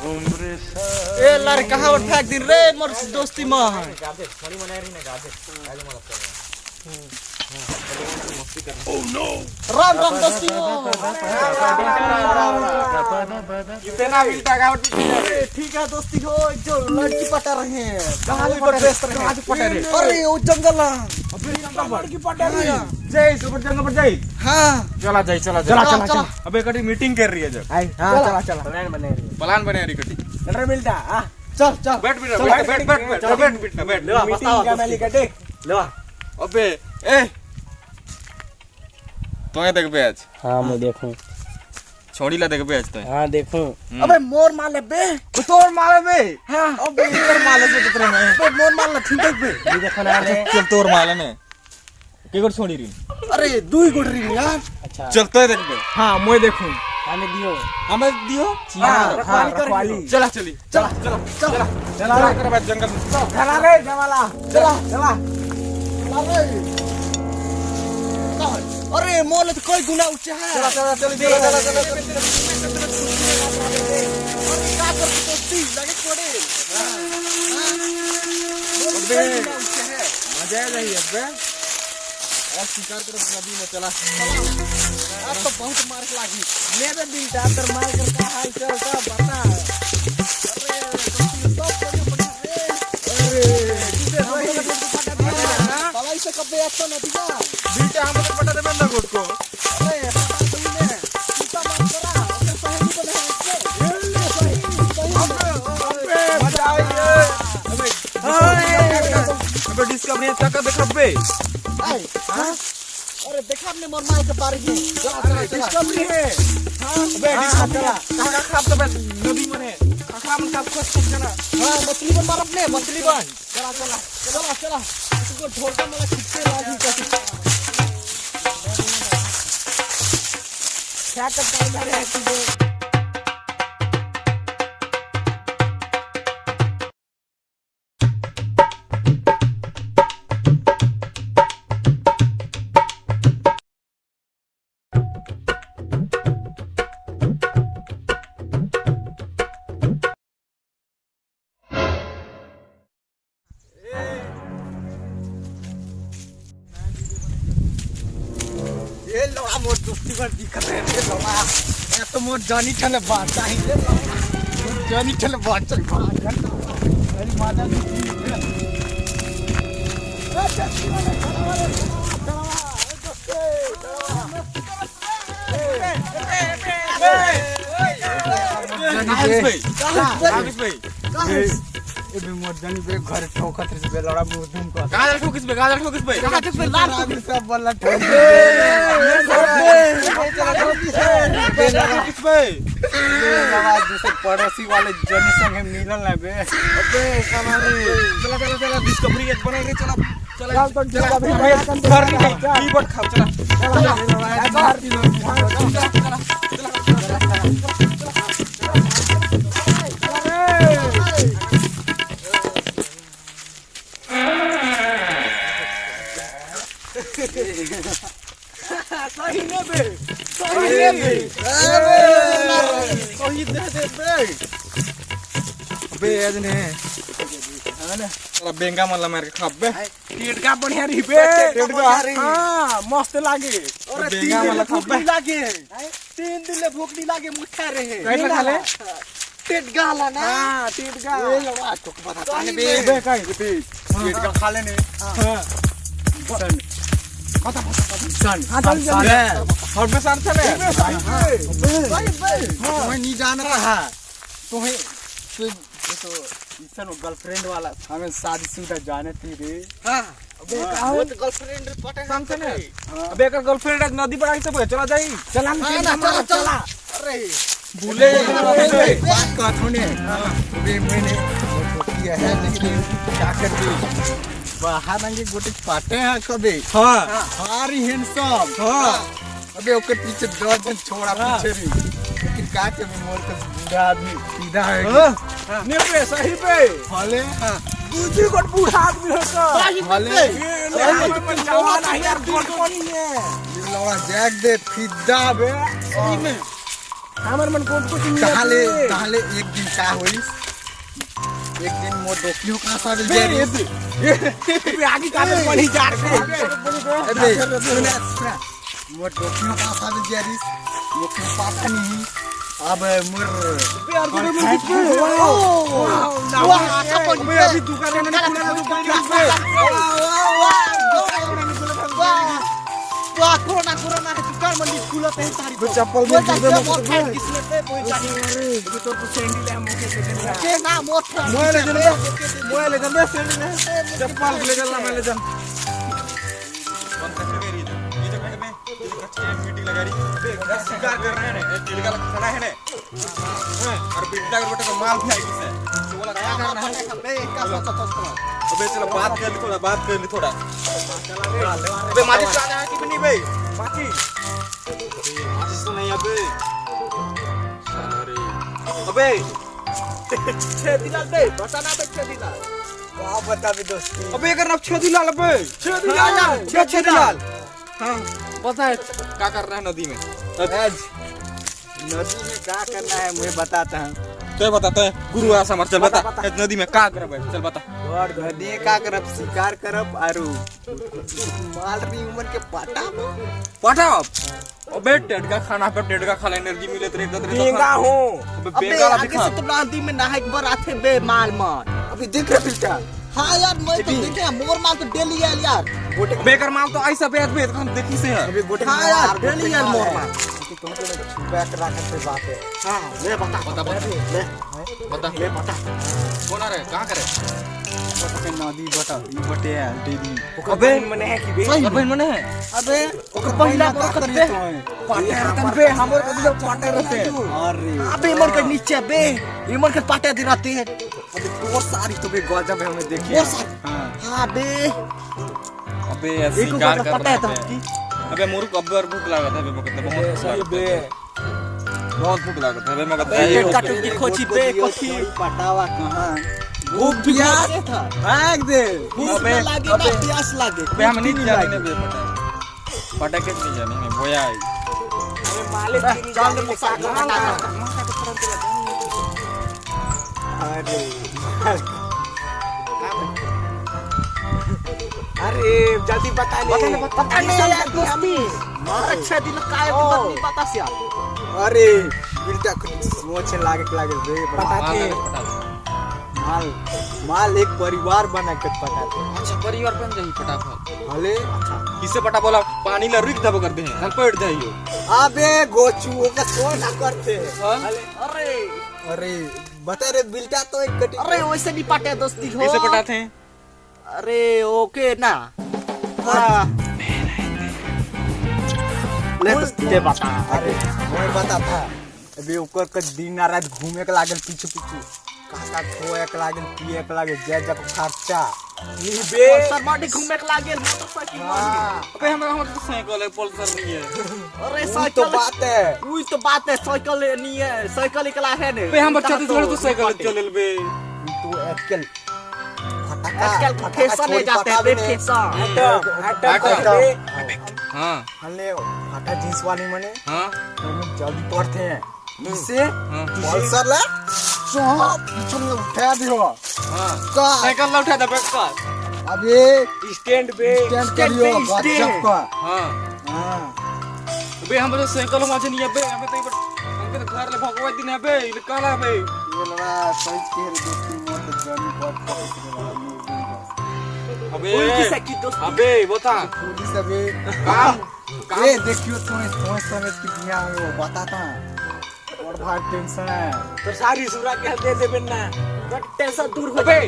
ए लारे कहाँ और फेंक दिन रे मोर दोस्ती में राम राम दोस्ती कितना मिलता है? ठीक है दोस्ती हो जो लड़की पटा रहे हैं कहाँ पे पटा रहे? अरे वो जंगल लड़की पटा रही है जय सुपर जंगल पर जय। हाँ चला जाई चला चला अबे कटी मीटिंग कर रही है जब चला प्लान बने रही कटी चल मिलता चल चल बैठ मीटिंग का मैली कटे ले अबे ए तो देख बे आज। हाँ मैं देखूं। छोड़ी ला देख बे आज तो। हाँ देखूं। अबे मोर माले बे तोड़ मारे बे। हाँ अबे इधर माले से कितने में बे मोर मालना ठीक है बे ये देखो ना रे। चल तोड़ माले ने के गोट छोड़ी रही। अरे दू ही गुडरी यार। अच्छा चल तो देख बे। हाँ मैं देखूं हमें दियो। हमें दियो रखवाली चला चली चला चला चला चला कर बाद जंगल में चला रे जमाला चला चला अरे मोल तो कोई गुना ऊंचा है चला चला चल अरे का कर दोस्ती लगे कोड़े मजा आ रही है बे। और शिकार कर नदी में चला अब तो बहुत मार लागी मेरे दिल डाक्टर मार कर का हाल चल सब बता अरे सब बड़ी दवाई से कब एक्शन नदी का बीटे हम तो पटा दे बंदा गोट को अरे तुमने सीता मार करा अगर सही बने इससे मजा आई अबे डिस्कवरी तक देख बे। हां अरे देखा हमने मोर माल के बारे में चला डिस्कवरी है। हां बे चला कहां खाब तो नदी में खखरा मन खाब कुछ चला। हां मछली बन मार अपने मछली बन चला चला चला चला इसको ढोल का मला खिच्चे लागी क्या करता है तू ये लोड़ा मोर दोस्ती पर दिक्कत है रे लोड़ा ये तो मोर जानी ठले बात चाहिए जानी ठले बात चल अरे माता एबे मोर जानी पे घर ठोकत रे से लड़ा मुंह धुम का गाजर ठोकिस बे लाल ठोकिस सब बोला ठोक ठोकिस बे आवाज जैसे पड़ोसी वाले जनी संगे मिलल ना बे अबे कमारे चला चला चला डिस्कवरी एक बना रे चला चल तो चला भाई घर नहीं कीबोर्ड खाओ चला सही ने बे सही दे बे बे अजने चला बेंगा मला मार के खा बे टेटका बढ़िया रही बे टेटका हां मस्त लागे और बेंगा मला खा बे लागे 3 दिन ले भूख नहीं लागे मुठा रहे कैसे खा ले टेटका ला ना हां टेटका ए लवा तो बता बे काई बे टेटका खा लेने हां सन कता सन हां चल चल और में सन चले मैं नहीं जान रहा तो है तो इसन गर्लफ्रेंड वाला हमें शादीशुदा जाने थी रे हां अबे वो तो गर्लफ्रेंड पटे समझने अबे एक गर्लफ्रेंड नदी पर आई सब चला जाई चला चला चला अरे भूले बात का थोने अबे मैंने तो किया है लेकिन क्या कर दी बाहर आगे गोटे पाटे हैं कबे हां हारी हैंडसम हां अबे ओके पीछे दर्जन छोड़ा पीछे री लेकिन का के मोर का बूढ़ा आदमी सीधा है ने पे सही पे हले दूजी को बूढ़ा आदमी होता हले जवान है यार कौन है ये लौड़ा जैक दे फिदा बे सही में हमर मन कोट कोट कहाले एक दिन का होइस एक दिन मोर डोकियो का साथ जेरी बे आगे का पड़ी जा रे अबे सुना मोर डोकियो का साथ जेरी मोके पास नहीं अब मोर बे और बे वाह अपन बे अभी दुकान में नहीं खुला दुकान वाह कोरोना के दुकान में नहीं खुला पे तारी चप्पल में दे किसने पे कोई जाने अभी तो सैंडल है मोके से के ना मोर मोबाइल ले जन सैंडल चप्पल ले जन मैं ले जन मीटिंग लगा रही शिकार कर रहे हैं तिलका खाना है ने और बिल्डा कर बेटा माल फेंक से बोला क्या करना है अबे चलो बात कर ली थोड़ा अबे माचिस आ जाए कि नहीं भाई माचिस तो नहीं अबे अबे छे दिलाल बे बता ना बे छे दिलाल वाह बता भी दोस्ती अबे अगर अब छे दिलाल अबे छे दिलाल हाँ पता है क्या कर रहा है नदी में नदी में क्या करना है मुझे बताता हूँ तो बताता है गुरु आसा मर चल बता नदी में क्या करब है चल बता और नदी में क्या करब शिकार करब आरु माल री उमर के पाटा अबे टेडका खाना पे टेडका खा ले एनर्जी मिले तेरे कतरे बेंगा हूँ अबे बेंगा ला दिखा तो नदी में नहाए के बार आते बे माल अभी देख रहे फिल्टा हाँ यार मैं तो देखे मोर माल तो डेली यार बेकर माल तो ऐसा बेच हम देखी से है अभी गोटे हाँ यार डेली यार मोर माल तुमको बैक रखत से बात है हाँ ले बता कौन आ रहा है कहां करे के नदी बता ई बटे है डेली अबे मने है कि बे अबे मने है अबे ओकर पहिला करते पाटे रहते बे हमर के जो पाटे रहते अरे अबे इमर के नीचे बे इमर के पाटे दे रहते हैं अबे तोर सारी तो बे गजब है हमें देखिए हां बे अबे ऐसी शिकार कर रहा है अबे मोर को अब्बर भूख लागत है बे मकत बहुत भूख लागत है बे मकत ये काटूंगी खोची बे कोठी पटावा कहां भूख प्यास था भाग दे भूख लागे ना प्यास लागे बे हम नहीं जाने बे पटा के नहीं जाने में बोया है अरे मालिक नहीं जाने में सागर अरे जल्दी बता यार दोस्ती अच्छा दिन काय नहीं बता से अरे बिल्टा सोच लागे बे बताते माल एक परिवार बना के पटाते अच्छा परिवार बन जाई फटाफट हले किसे पटा बोला पानी ला रुक दब करते हैं हम पड़ जाइयो अबे गोचू का सो ना करते अरे बता रे बिल्टा तो एक कटी अरे वैसे नहीं पटे दोस्ती हो कैसे पटाते हैं अरे ओके ना हां ले तो बता अरे मैं बता था अबे ओकर के दिन रात घूमे के लागल पीछे काका खोए के लागल पिए के लागल जे जब खर्चा नहीं बे सरमाटी घूमे के लागल मोटरसाइकिल अबे हम तो साइकिल है पल्सर नहीं है अरे साइकिल तो बात है साइकिल नहीं है साइकिल निकला है ने बे हम बच्चा तो थोड़ा तो साइकिल चलल बे तू आजकल फैशन ले जाते हैं फैशन हां हले फटा जींस वाली मने हां हम जल्दी पढ़ते हैं किसे पल्सर ले पीछे में उठा दियो हां साइकिल ला उठा दे बैक का अबे स्टैंड करियो गजब का हां बे हम तो साइकिल में नहीं है बे हमें तो हमके घर ले भगवा दिन है बे काला बे ये लड़ा सही के दोस्ती मोर तो जानी बहुत अबे बता पुलिस अबे काम ये देखियो तुम्हें समझ की दुनिया में वो बताता और भाई टेंशन है तो सारी सुरा के दे देबे ना बट टेंशन दूर हो बे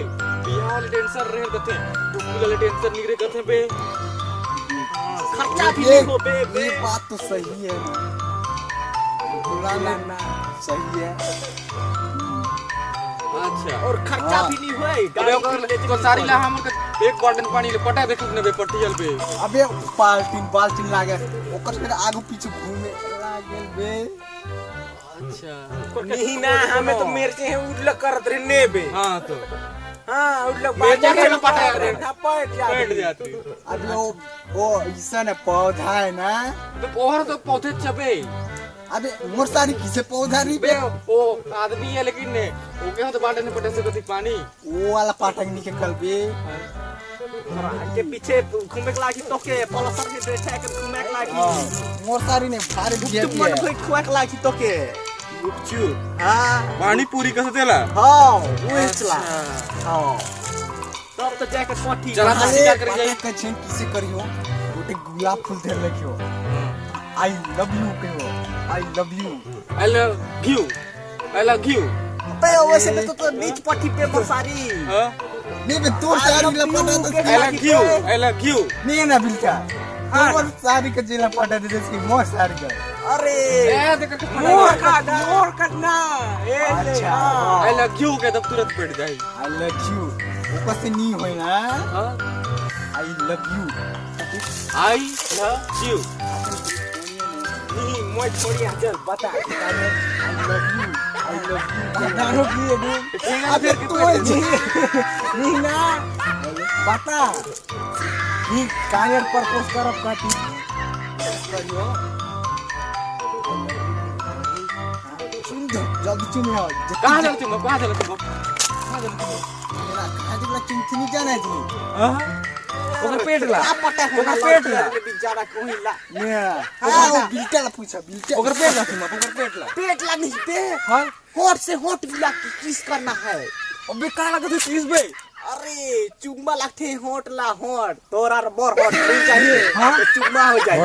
बियाह वाले टेंशन रहे कथे टुकुल वाले टेंशन नहीं रहे कथे बे खर्चा भी नहीं हो बे ये बात तो सही है बुलाना ना सही है अच्छा और खर्चा भी नहीं होए अबे तो सारी ला हम एक बॉटल पानी ले पटा देख ने बे पटियल पे अबे बाल्टीन लागे ओकर फिर आगू पीछे घूमे लागल बे अच्छा नहीं ना हमें तो मेरे से उड़ल करत रे ने बे हां तो हां उड़ल बाजा के पटा रे पट जाती अबे वो ऐसा ने पौधा है ना तो ओहर तो पौधे छबे अबे मोर सारी किसे पौधा रही बे ओ आदमी है लेकिन ने ओके हम तो बाटे ने पटे से कथी पानी वो वाला पाटक निकल बे के पीछे घूमे के लागी तो के पलसर के बैठे के घूमे के लागी मोर सारी ने भारी दिया तुम मन कोई खुआ के लागी तो के गुपचू हां पानी पूरी कैसे देला हां वो चला हां तब तो जाके पट्टी चला तो शिकार कर जाई कछे किसे करियो गोटे गुलाब फूल धर रखियो आई लव यू कहो I love you I love you पे वैसे तो नीच पट्टी पे बसारी हां नहीं बे तोर सारी लपटा तो आई लव यू नहीं ना बिल्का तोर सारी के जिला पटा दे इसकी मोर सारी का अरे ए देख मोर करना ए अच्छा आई लव यू के तब तुरंत बैठ जाई आई लव यू ऊपर से नहीं होई ना हां I love you I love you नहीं मोय छोड़ी आ चल बता आई लव यू दारू की है अबे तू नहीं ना बता ये कायर परपोज करब काटी करियो सुन दो जल्दी चुन आओ कहां चल तुम मेरा खादी ला चिंतनी जाना जी हां ओकर पेट ला ओकर पेट ला बेचारा कोहिला मेरा हां बिल्टा ला पूछा बिल्टा ओकर पेट ला तुम ओकर पेट ला पेट ला नहीं पे हां होठ से होठ मिला के किस करना है अबे का लगत है प्लीज बे अरे चुम्मा लगते होठ ला होठ तोरा मोर होठ नहीं चाहिए हां तो चुम्मा हो जाए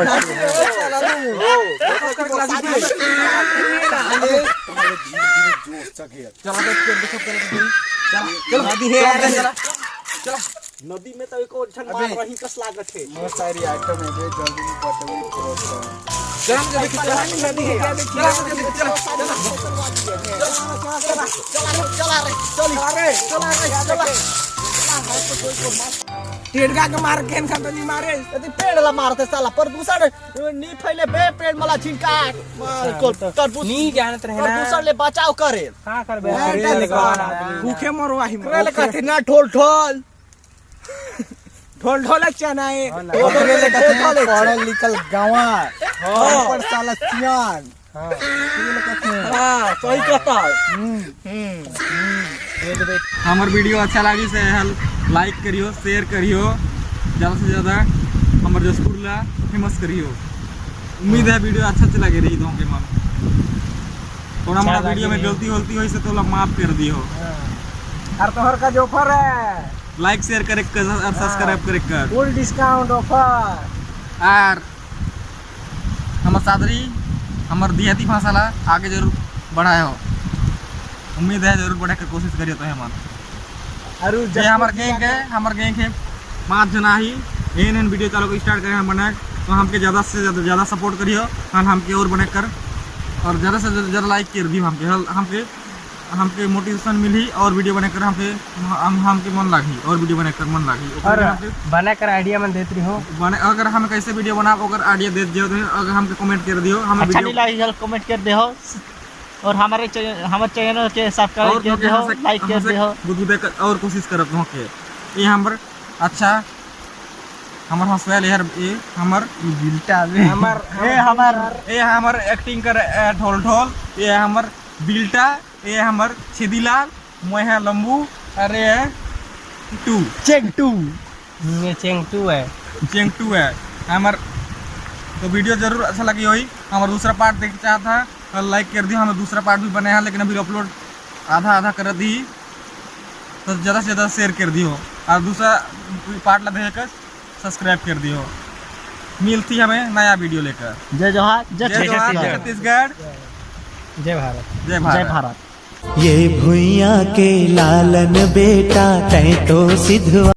जोश जगह चला देख के देखो चल नदी है चला नदी में तो एको छन मार रही कस लागत है बहुत सारी आइटम है बे जल्दी नहीं पटवे चला मुझे देखी चला नदी है क्या देखिए चला टेड़गा के मार केन खा तो नहीं मारे यदि पेड़ ला मारते साला प्रदूषण नी फैले बे पेड़ मला छिनका को तरबूज नहीं जानत रहे ना प्रदूषण ले बचाव करे का करबे भूखे मरवाही करे कहते ना ढोल ढोल ढोल ढोल चना है ओकरे ले कहते हैं पढ़ल लिखल गावा पर साला सियान हां हां सही कहता हमार वीडियो अच्छा लगी से लाइक करियो शेयर करियो ज़्यादा से ज़्यादा हमार जसपुर ला फेमस करियो उम्मीद है वीडियो अच्छा से लगे रही के मन थोड़ा हमारा वीडियो में गलती होती हो इसे तो माफ कर दियो हर तोहर का जो ऑफर है लाइक शेयर करे और सब्सक्राइब करे कर फुल डिस्काउंट ऑफर और हमार सादरी हमार देहाती भाषा ला आगे जरूर बढ़ाए हो उम्मीद है जरूर बढ़े के कोशिश करियो तो हमार अरु ये हमार गैंग है 5 जना ही एन वीडियो चालू को स्टार्ट करें हम बनाए तो हमके ज़्यादा से ज़्यादा सपोर्ट करियो और हमके और बने कर और ज़्यादा से ज़्यादा लाइक कर दियो हमके मोटिवेशन मिली और वीडियो बनाकर हमके मन लागी और वीडियो बनाकर मन लागी और बना कर आइडिया मन देत रही हो बने अगर हम कैसे वीडियो बना अगर आइडिया दे दियो तो अगर हमके कमेंट कर दियो हम अच्छा नहीं वीडियो लगी कमेंट कर दे हो और हमारे चैनल के सब्सक्राइब कर दे हो लाइक कर दे हो और कोशिश करब हो के ये हमर अच्छा हमर हंसवेल यार ये हमर बिल्टा ये हमर एक्टिंग कर ढोल ढोल ये हमर बिल्टा ये हमर छेदीलाल मैं है लंबू अरे है टू चेंग टू ये चेंग टू है हमर तो वीडियो जरूर अच्छा लगी होई हमारा दूसरा पार्ट देखना चाहता है लाइक कर दियो हमें दूसरा पार्ट भी बने हैं लेकिन अभी अपलोड आधा कर दी तो ज़्यादा से ज़्यादा शेयर कर दियो और दूसरा पार्ट ला देखकर सब्सक्राइब कर दियो मिलती हमें नया वीडियो लेकर जय जोहार जय छत्तीसगढ़ जय भारत जय भारत ये भुइयां के लालन बेटा तै तो सिद्धवा